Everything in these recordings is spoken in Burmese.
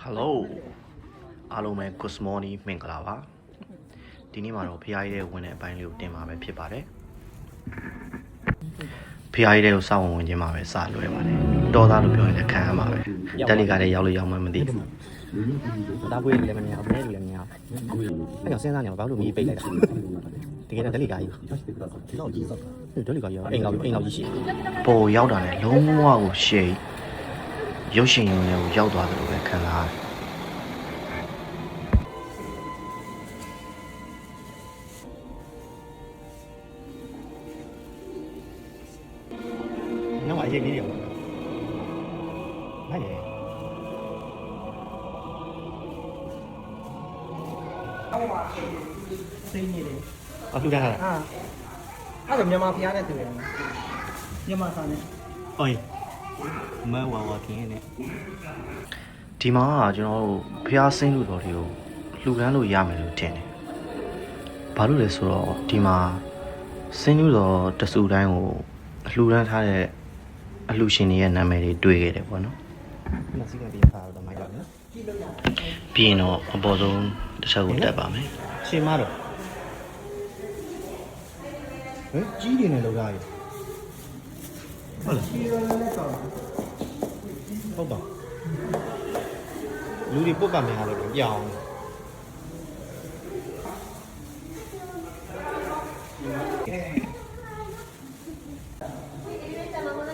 Hello အားလုံးပဲ Good morning မင်္ဂလာပါဒီနေ့မှာတော့ဖျားရည်တဲ့ဝင်တဲ့အပိုင်းလေးကိုတင်ပါမယ်ဖြစ်ပါတယ်ဖျားရည်တဲ့ကိုစောင့်ဝင်ခြင်းမှာပဲစလွယ်ပါတယ်တော်သားလို့ပြောရင်လည်းခံရမှာပဲတက်လီကလည်းရောက်လို့ရောက်မှမသိဘူးတာပွေးလည်းမမြင်အောင်မဲလည်းမမြင်အောင်အဲ့ကြောင့်စဉ်းစားနေအောင်ဘာလို့မီးပိတ်လိုက်တာတကယ်တော့တက်လီကကြီးတက်လီကကြီးအိမ်လောက်ကြီးရှိပေါ်ရောက်တာလည်းလုံးဝကိုရှေ့ရုပ်ရှင်ရုံနဲ့ကိုရောက်သွားတယ်လို့ပဲခံစားရတယ်နောက်အရေးလေးရောနိုင်တယ်စိတ်နေတယ်အထူးထားတာအဲ့ဒါမြန်မာဖျားတဲ့သူတွေမြန်မာစာနဲ့အေးမဲဝါကင်းနေဒီမှာကျွန်တော်တို့ဖျားစင်းလူတော်တွေကိုလှူဒန်းလို့ရမယ်လို့ထင်တယ်ဘာလို့လဲဆိုတော့ဒီမှာစင်းလူတော်တစုတိုင်းကိုလှူဒန်းထားတဲ့အလှူရှင်တွေရဲ့နာမည်တွေတွေ့ခဲ့တယ်ပေါ့နော်မစီကပြန်ဖာတော့မိုက်တော့နော်ပြီးရင်တော့အပေါ်ဆုံးတစ်ချက်ကိုတက်ပါမယ်ရှင်မတော့ဟင်ကြီးနေလောက်ရရဟုတ်လားကြီးရတယ်လည်းတော့ဟုတ်ပါလူတွေပုတ်ပါများလို့ပြောင်း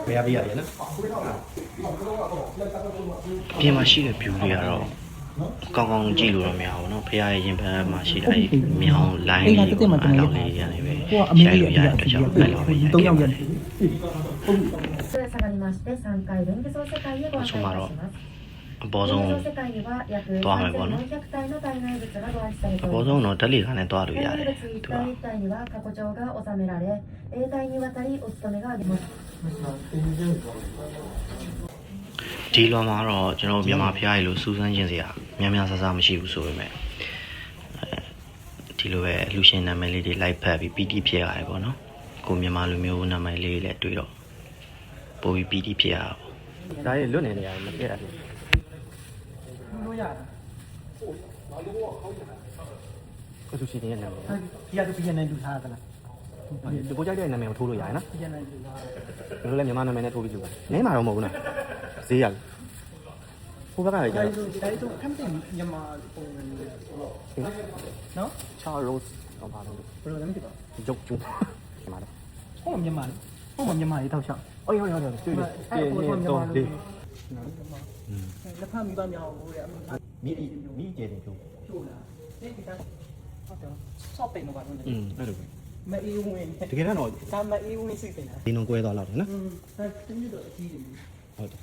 ဘယ်ရပြရလဲနော်ပြင်မှာရှိတဲ့ view တွေကတော့ကောင်းကောင်းကြည့်လို့တော့မရဘူးเนาะဖះရဲ့ရင်ဘတ်မှာရှိတဲ့မြောင်း line လေးကိုအလောင်းလေးရတယ်ပဲရိုက်လို့ရတဲ့အတွက်ကြောင့်အဲ့လိုပဲရိုက်ခဲ့ပါတယ်ဆိုမှတော့အပေါ်ဆုံးသွားမယ်ပေါ့နော်အပေါ်ဆုံးတော့တက်လီကလည်းသွားလို့ရတယ်သူကဒီလွန်မှာတော့ကျွန်တော်မြန်မာဖျားရည်လို့စူးစမ်းခြင်းစရာများများဆဆမရှိဘူးဆိုပေမဲ့ဒီလိုပဲလူရှင်နာမည်လေးတွေလိုက်ဖတ်ပြီးပီတိဖြစ်ရတယ်ပေါ့နော်ကိုမြန်မာလူမျိုးနာမည်လေးလည်းတွေ့တော့ပိုပြီးပီတိဖြစ်ရပါဘူးဒါရလွတ်နေနေရတယ်မပြတ်ရတယ်လို့ရတာကိုစုရှင်ရဲ့နာမည်ဒီကပြည်နေလူထားသလားဒီကိုကြိုက်တဲ့နာမည်ကိုထိုးလို့ရတယ်နော်ပြည်နေလူထားဘယ်လိုလဲမြန်မာနာမည်နဲ့ထိုးပြီးလို့နင်းမှာတော့မဟုတ်ဘူးနော်ဈေးရဟိုဘက်ကလည်းကြာဒါတို့ခမ်းတင်မြန်မာပုံနော်ချာရိုးတော့ပါလို့ဘယ်လိုလဲမသိပါဘူးဂျုတ်ဂျုတ်မြန်မာတော့ဟောမြန်မာလေးတောက်ချောင်းအော်ရောတွေ့တယ်ပြင်းနေတော့လေးလက်ဖက်မိပါမြောက်ဘူးလေမိကျဲတယ်ကျိုးလာဒီကဟုတ်တယ်ဆော့ပိတ်တော့ပါတော့အဲ့လိုပဲမအေးဝင်တကယ်တော့ဒါမအေးဝင်စိတ်တင်တာဒီနှုံကွဲသွားတော့နော်ဒါတင်းရတော့အကြီးတယ်ဟုတ်တယ်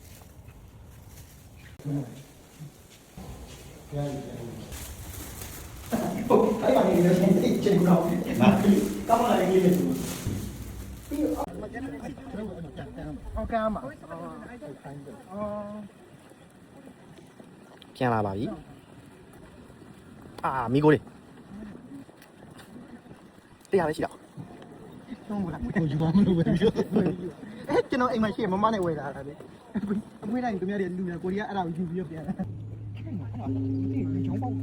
အဲ့ပါနေလို့ရှင်တိတ်ချင်တော့ဟာကောင်းလာနေလေသူအော်ကားမှာပြန်လာပါပြီမိကိုလေးတရားပဲရှိတော့ဆုံးဘူးလားကိုယူပါမလို့ပဲပြောအဲ့ကျွန်တော်အိမ်မှာရှိမမနဲ့ဝယ်လာတာလေအမွေးတိုင်းသူများတွေလူများကိုရီးယားအဲ့ဒါကိုယူပြီးပြန်လာဒီချောင်းပေါက်